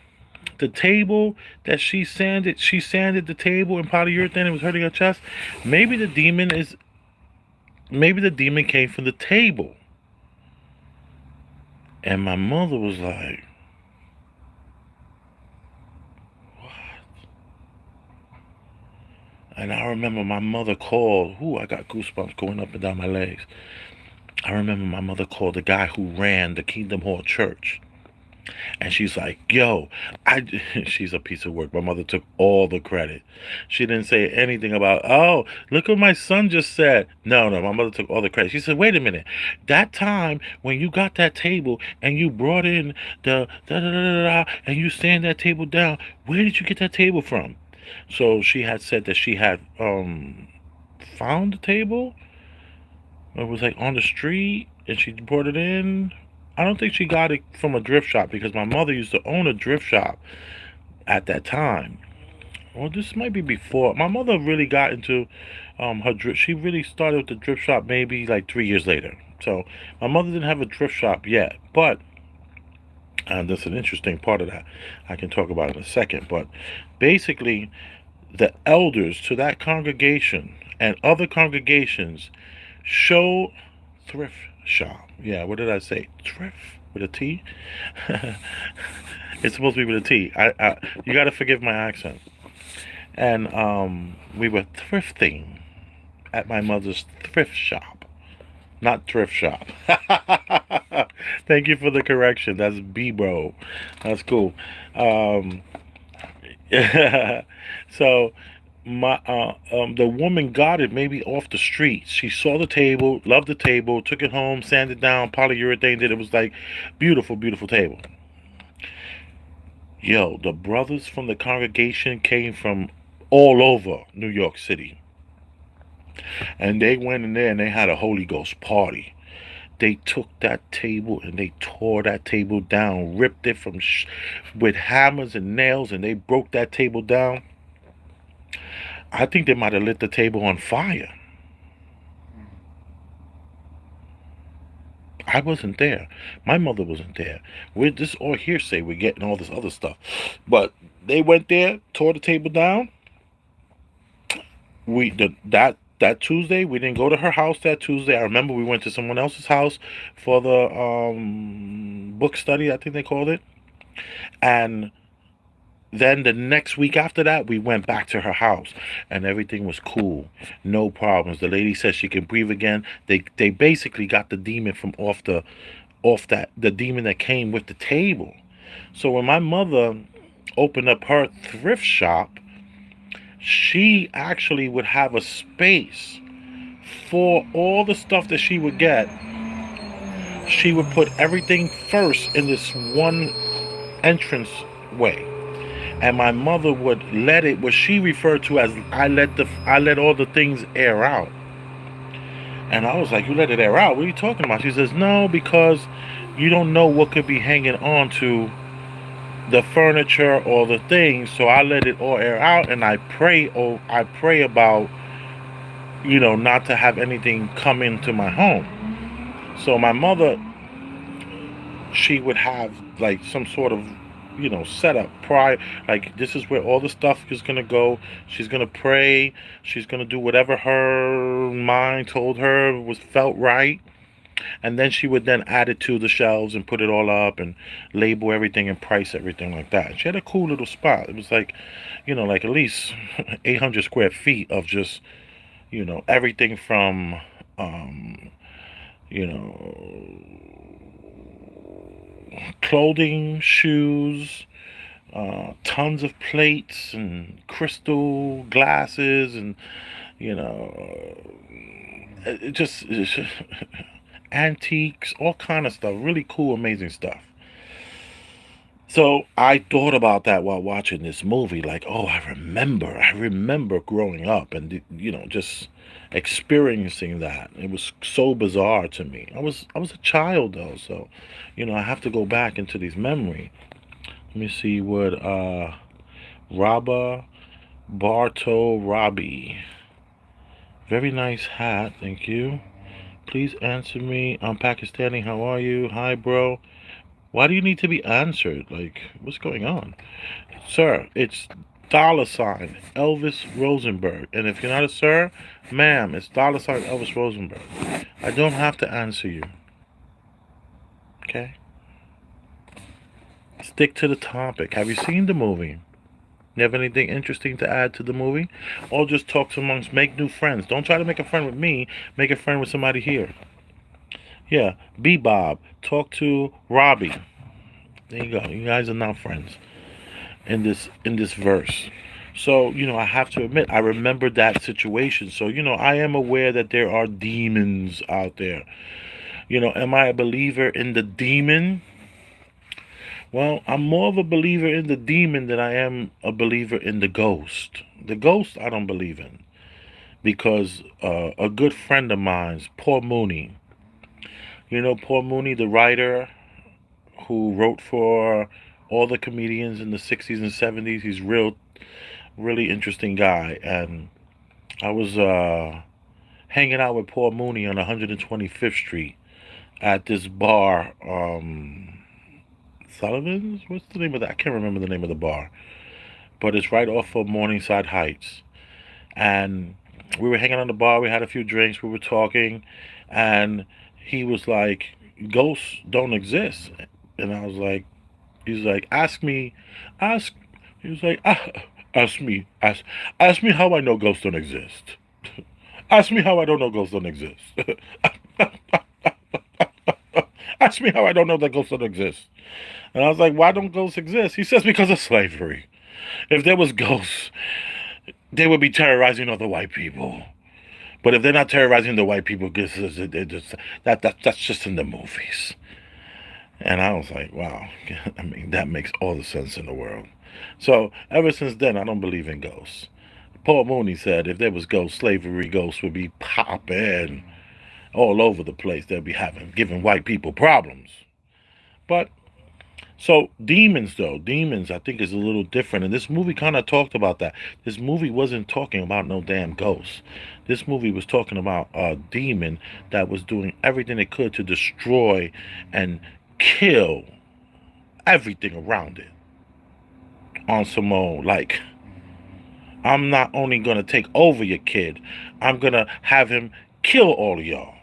A: table that she sanded the table in polyurethane and it was hurting her chest? Maybe the demon came from the table. And my mother was like, what? And I remember my mother called. Ooh, I got goosebumps going up and down my legs. I remember my mother called the guy who ran the Kingdom Hall Church. And she's like, yo, she's a piece of work. My mother took all the credit. She didn't say anything about, oh, look what my son just said. No, my mother took all the credit. She said, wait a minute. That time when you got that table and you brought in the da and you stand that table down, where did you get that table from? So she had said that she had found the table. It was like on the street and she brought it in. I don't think she got it from a thrift shop because my mother used to own a thrift shop at that time. Well, this might be before. My mother really got into her thrift. She really started with the thrift shop maybe like 3 years later. So my mother didn't have a thrift shop yet. But that's an interesting part of that I can talk about in a second. But basically, the elders to that congregation and other congregations show thrift shop. Yeah, what did I say? Thrift with a T? It's supposed to be with a T. You got to forgive my accent. And we were thrifting at my mother's thrift shop, not thrift shop. Thank you for the correction. That's B-bro. That's cool. So the woman got it maybe off the street. She saw the table, loved the table, took it home, sanded down, polyurethane it. It was like beautiful, beautiful table. Yo, the brothers from the congregation came from all over New York City. And they went in there and they had a Holy Ghost party. They took that table and they tore that table down, ripped it from with hammers and nails, and they broke that table down. I think they might have lit the table on fire. I wasn't there. My mother wasn't there. This is all hearsay. We're getting all this other stuff. But they went there, tore the table down. That Tuesday, we didn't go to her house that Tuesday. I remember we went to someone else's house for the book study, I think they called it. And then the next week after that, we went back to her house and everything was cool. No problems. The lady said she can breathe again. They basically got the demon from the demon that came with the table. So when my mother opened up her thrift shop, she actually would have a space for all the stuff that she would get. She would put everything first in this one entrance way. And my mother would let it, what she referred to as, I let all the things air out. And I was like, you let it air out? What are you talking about? She says, no, because you don't know what could be hanging on to the furniture or the things. So I let it all air out, and I pray about, not to have anything come into my home. So my mother, she would have like some sort of set up prior, like this is where all the stuff is gonna go. She's gonna pray, she's gonna do whatever her mind told her felt right, and then she would then add it to the shelves and put it all up and label everything and price everything like that. She had a cool little spot. It was like like at least 800 square feet of just everything from clothing, shoes, tons of plates and crystal glasses, and it just antiques, all kind of stuff. Really cool, amazing stuff. So I thought about that while watching this movie. Like, oh, I remember growing up and just experiencing that. It was so bizarre to me. I was a child though, so I have to go back into these memories. Let me see what Rabba Barto Robbie. Very nice hat, thank you. Please answer me. I'm Pakistani. How are you? Hi, bro. Why do you need to be answered? Like, what's going on? Sir, it's $ Elvis Rosenberg. And if you're not a sir, ma'am, it's $ Elvis Rosenberg. I don't have to answer you. Okay? Stick to the topic. Have you seen the movie? You have anything interesting to add to the movie? Or just talk amongst, make new friends. Don't try to make a friend with me. Make a friend with somebody here. Yeah, Bob. Talk to Robbie. There you go. You guys are now friends in this verse. So, I have to admit, I remember that situation. So, I am aware that there are demons out there. Am I a believer in the demon? Well, I'm more of a believer in the demon than I am a believer in the ghost. The ghost, I don't believe in because a good friend of mine's, Paul Mooney. Paul Mooney, the writer who wrote for all the comedians in the 60s and 70s. He's really interesting guy. And I was hanging out with Paul Mooney on 125th Street at this bar, Sullivan's? What's the name of that? I can't remember the name of the bar. But it's right off of Morningside Heights. And we were hanging on the bar. We had a few drinks. We were talking. And he was like, ghosts don't exist. And I was like, he's like, ask. He was like, ask me how I know ghosts don't exist. Ask me how I don't know ghosts don't exist. Ask me how I don't know that ghosts don't exist. And I was like, why don't ghosts exist? He says, because of slavery. If there was ghosts, they would be terrorizing other white people. But if they're not terrorizing the white people, that's just in the movies. And I was like, wow, I mean, that makes all the sense in the world. So ever since then, I don't believe in ghosts. Paul Mooney said if there was ghosts, slavery ghosts would be popping all over the place. They'd be giving white people problems. But so demons, I think is a little different. And this movie kind of talked about that. This movie wasn't talking about no damn ghosts. This movie was talking about a demon that was doing everything it could to destroy and kill everything around it. On some old, like, I'm not only gonna take over your kid, I'm gonna have him kill all of y'all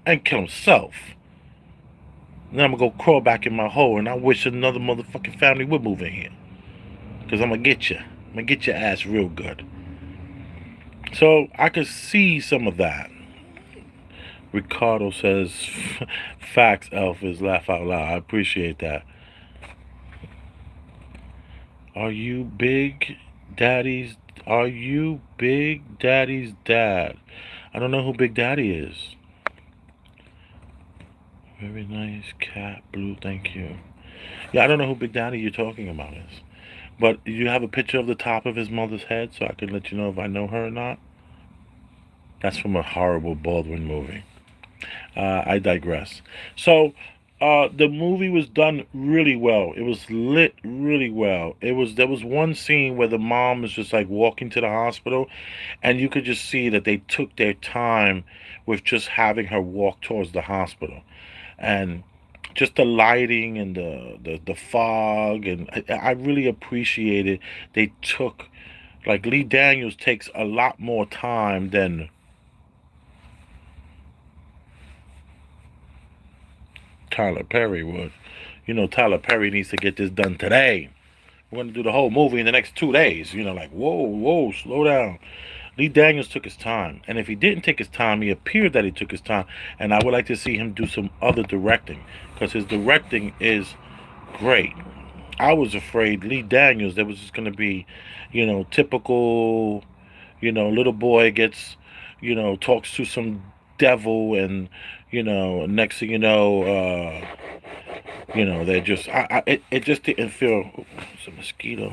A: and kill himself. Then I'm gonna go crawl back in my hole, and I wish another motherfucking family would move in here. Because I'm gonna get you. I'm gonna get your ass real good. So I could see some of that. Ricardo says, facts, Elf, is laugh out loud. I appreciate that. Are you Big Daddy's dad? I don't know who Big Daddy is. Very nice cat, Blue, thank you. Yeah, I don't know who Big Daddy you're talking about is. But you have a picture of the top of his mother's head so I can let you know if I know her or not? That's from a horrible Baldwin movie. I digress. So, the movie was done really well. It was lit really well. There was one scene where the mom was just like walking to the hospital, and you could just see that they took their time with just having her walk towards the hospital, and just the lighting and the fog, and I really appreciated they took, like, Lee Daniels takes a lot more time than Tyler Perry would. Tyler Perry needs to get this done today. We're going to do the whole movie in the next 2 days. Like, whoa, slow down. Lee Daniels took his time. And if he didn't take his time, he appeared that he took his time. And I would like to see him do some other directing, because his directing is great. I was afraid Lee Daniels, there was just going to be, typical, little boy gets, talks to some devil, and, next thing they just, it just didn't feel, it's a mosquito.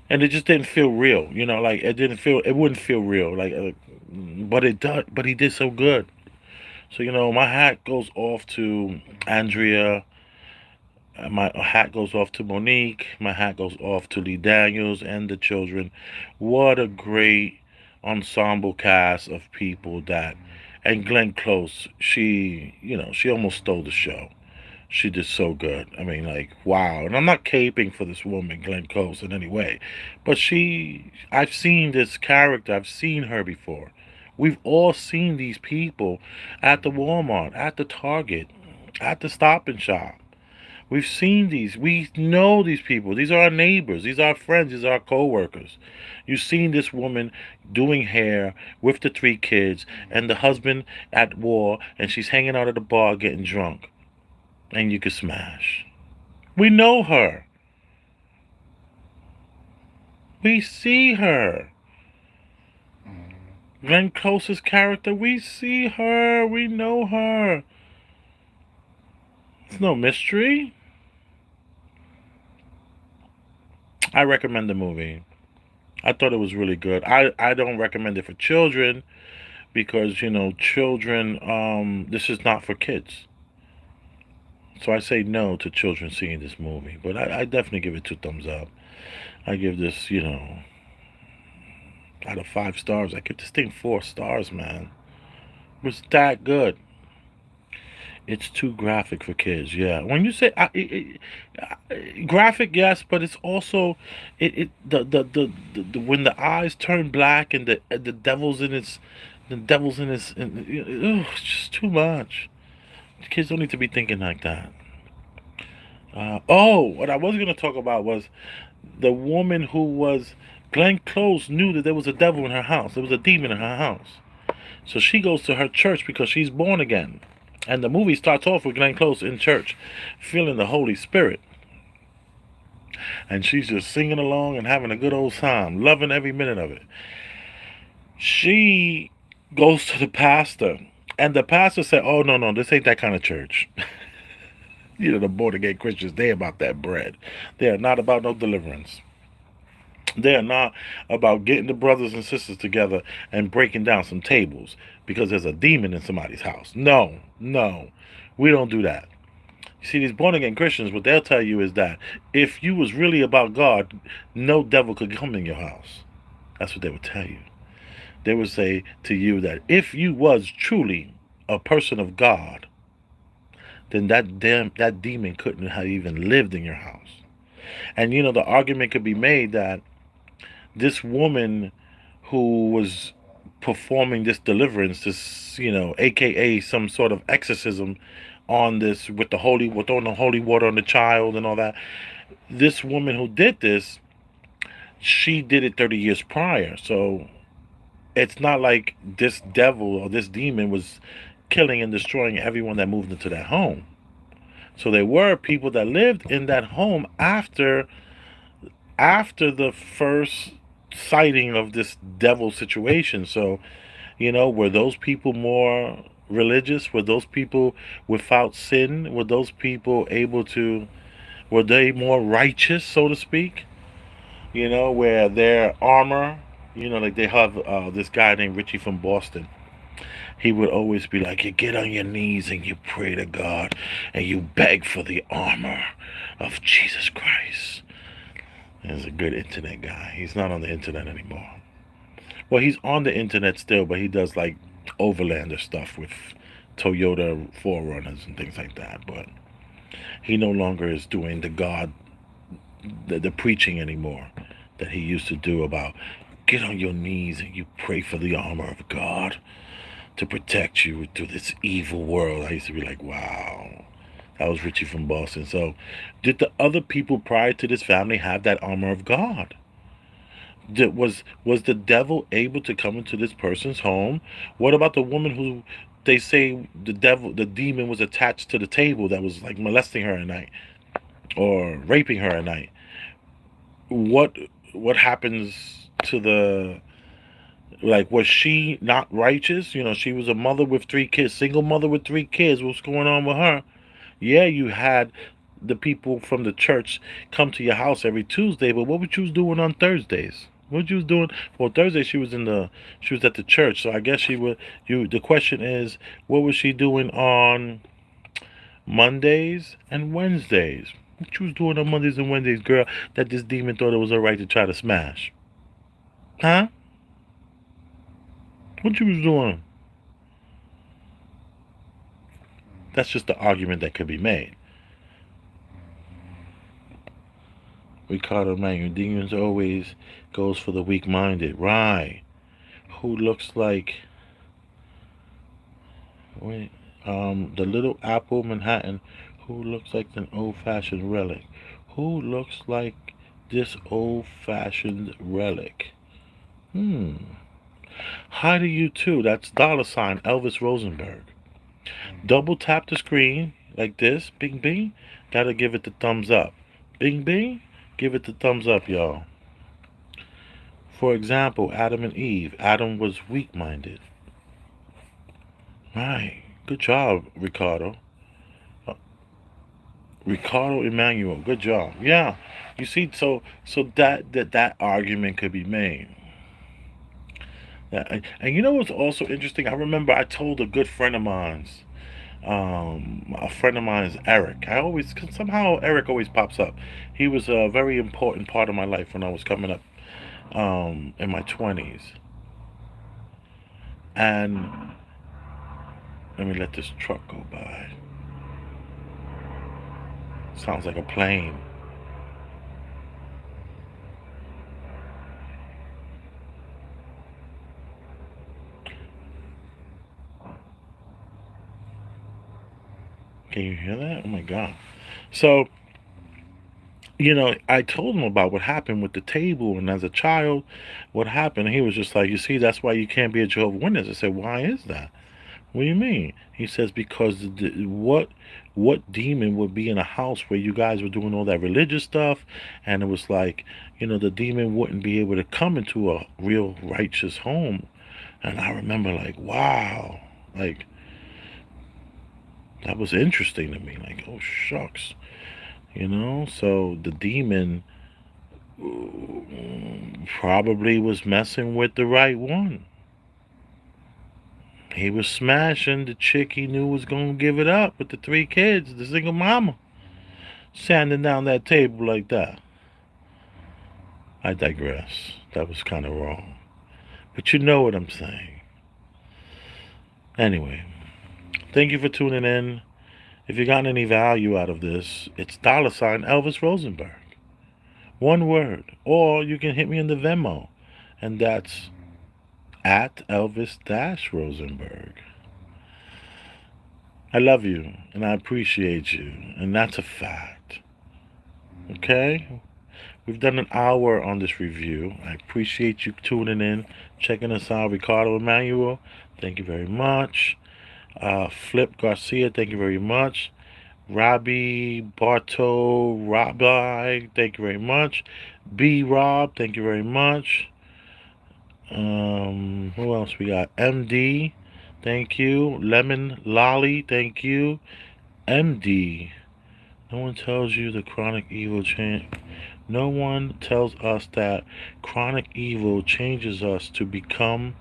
A: And it just didn't feel real, like it wouldn't feel real, like, but it does, but he did so good. So, my hat goes off to Andrea. My hat goes off to Monique. My hat goes off to Lee Daniels and the children. What a great ensemble cast of people and Glenn Close, she almost stole the show. She did so good. I mean, like, wow. And I'm not caping for this woman, Glenn Close, in any way. But I've seen this character. I've seen her before. We've all seen these people at the Walmart, at the Target, at the Stop and Shop. We've seen these. We know these people. These are our neighbors. These are our friends. These are our co-workers. You've seen this woman doing hair with the 3 kids and the husband at war, and she's hanging out at the bar getting drunk. And you could smash. We know her. We see her. Glenn Close's character, we see her. We know her. It's no mystery. I recommend the movie. I thought it was really good. I don't recommend it for children because, children, this is not for kids. So I say no to children seeing this movie. But I definitely give it 2 thumbs up. I give this, out of 5 stars, I give this thing 4 stars, man. It was that good. It's too graphic for kids. Yeah, when you say graphic, yes, but it's also the when the eyes turn black and the devil's in its, it's just too much. Kids don't need to be thinking like that. What I was gonna talk about was the woman who was Glenn Close knew that there was a devil in her house. There was a demon in her house. So she goes to her church because she's born again. And the movie starts off with Glenn Close in church, feeling the Holy Spirit. And she's just singing along and having a good old time, loving every minute of it. She goes to the pastor, and the pastor said, "Oh, no, this ain't that kind of church." The born again Christians, they about that bread. They are not about no deliverance. They are not about getting the brothers and sisters together and breaking down some tables because there's a demon in somebody's house. No, we don't do that. You see, these born again Christians, what they'll tell you is that if you was really about God, no devil could come in your house. That's what they would tell you. They would say to you that if you was truly a person of God, then that demon couldn't have even lived in your house. And the argument could be made that this woman who was performing this deliverance, this, aka some sort of exorcism on this with throwing the holy water on the child and all that. This woman who did this, she did it 30 years prior. So it's not like this devil or this demon was killing and destroying everyone that moved into that home. So there were people that lived in that home after the first sighting of this devil situation. So, were those people more religious? Were those people without sin? Were those people were they more righteous, so to speak? Where their armor, like they have this guy named Richie from Boston. He would always be like, you get on your knees and you pray to God and you beg for the armor of Jesus Christ. He's a good internet guy. He's not on the internet anymore. Well, he's on the internet still, but he does like overlander stuff with Toyota 4Runners and things like that. But he no longer is doing the preaching anymore that he used to do about get on your knees and you pray for the armor of God to protect you through this evil world. I used to be like, wow. That was Richie from Boston. So, did the other people prior to this family have that armor of God? Was the devil able to come into this person's home? What about the woman who they say the demon was attached to the table that was like molesting her at night or raping her at night? What happens to the, like, was she not righteous? She was a mother with 3 kids, single mother with 3 kids. What's going on with her? Yeah, you had the people from the church come to your house every Tuesday, but what was you doing on Thursdays? What you was doing? Well, Thursday she was at the church, so I guess she would. The question is, what was she doing on Mondays and Wednesdays? What you was doing on Mondays and Wednesdays, girl? That this demon thought it was alright to try to smash, huh? What you was doing? That's just the argument that could be made. Ricardo Manuel, demons always goes for the weak-minded. Right. Who looks like... Wait. The Little Apple, Manhattan. Who looks like an old-fashioned relic? Who looks like this old-fashioned relic? Hi to you too. That's $ Elvis Rosenberg. Double tap the screen like this. Bing bing. Gotta give it the thumbs up. Bing bing. Give it the thumbs up, y'all. For example, Adam and Eve. Adam was weak-minded. Right. Good job, Ricardo. Ricardo Emmanuel. Good job. Yeah. You see, so that argument could be made. And you know what's also interesting? I remember I told a good friend of mine's, Eric. Somehow Eric always pops up. He was a very important part of my life when I was coming up, in my 20s. And let me let this truck go by. Sounds like a plane. Can you hear that? Oh my God. So, I told him about what happened with the table, and as a child, what happened. He was just like, you see, that's why you can't be a Jehovah's Witness. I said, why is that? What do you mean? He says, because what demon would be in a house where you guys were doing all that religious stuff, and it was like, the demon wouldn't be able to come into a real righteous home. And I remember like, wow, like, that was interesting to me. Like, oh shucks, So the demon probably was messing with the right one. He was smashing the chick he knew was gonna give it up with the 3 kids, the single mama, sanding down that table like that. I digress. That was kind of wrong, but you know what I'm saying. Anyway, thank you for tuning in. If you got any value out of this, it's $ Elvis Rosenberg. One word. Or you can hit me in the Venmo. And that's at Elvis-Rosenberg. I love you and I appreciate you. And that's a fact. Okay? We've done an hour on this review. I appreciate you tuning in, checking us out. Ricardo Emmanuel, thank you very much. Flip Garcia, thank you very much. Robbie Barto Rabbi, thank you very much. B Rob, thank you very much. Who else we got? MD, thank you. Lemon Lolly, thank you. MD, no one tells you the chronic evil change. No one tells us that chronic evil changes us to become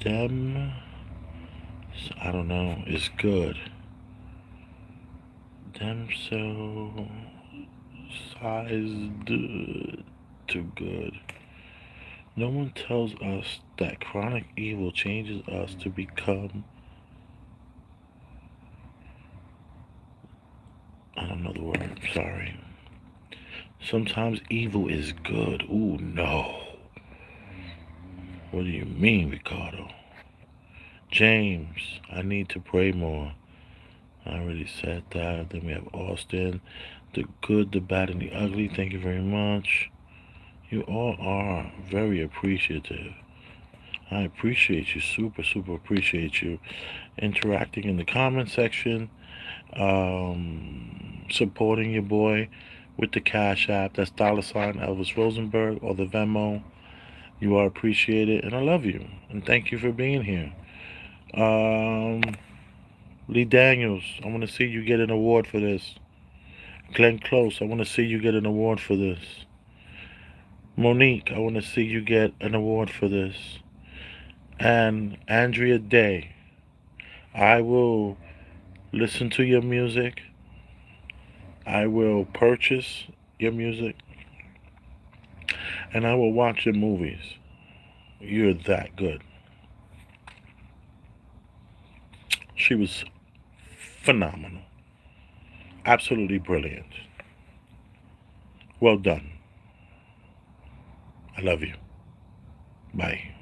A: them. I don't know. It's good. Them so sized to good. No one tells us that chronic evil changes us to become. I don't know the word. Sorry. Sometimes evil is good. Ooh, no. What do you mean, Ricardo? James, I need to pray more. I already said that. Then we have Austin. The good, the bad, and the ugly. Thank you very much. You all are very appreciative. I appreciate you. Super, super appreciate you. Interacting in the comment section. Supporting your boy with the Cash App. That's $ Elvis Rosenberg or the Venmo. You are appreciated, and I love you. And thank you for being here. Lee Daniels, I want to see you get an award for this. Glenn Close, I want to see you get an award for this. Monique, I want to see you get an award for this. And Andrea Day, I will listen to your music. I will purchase your music. And I will watch your movies. You're that good. She was phenomenal. Absolutely brilliant. Well done. I love you. Bye.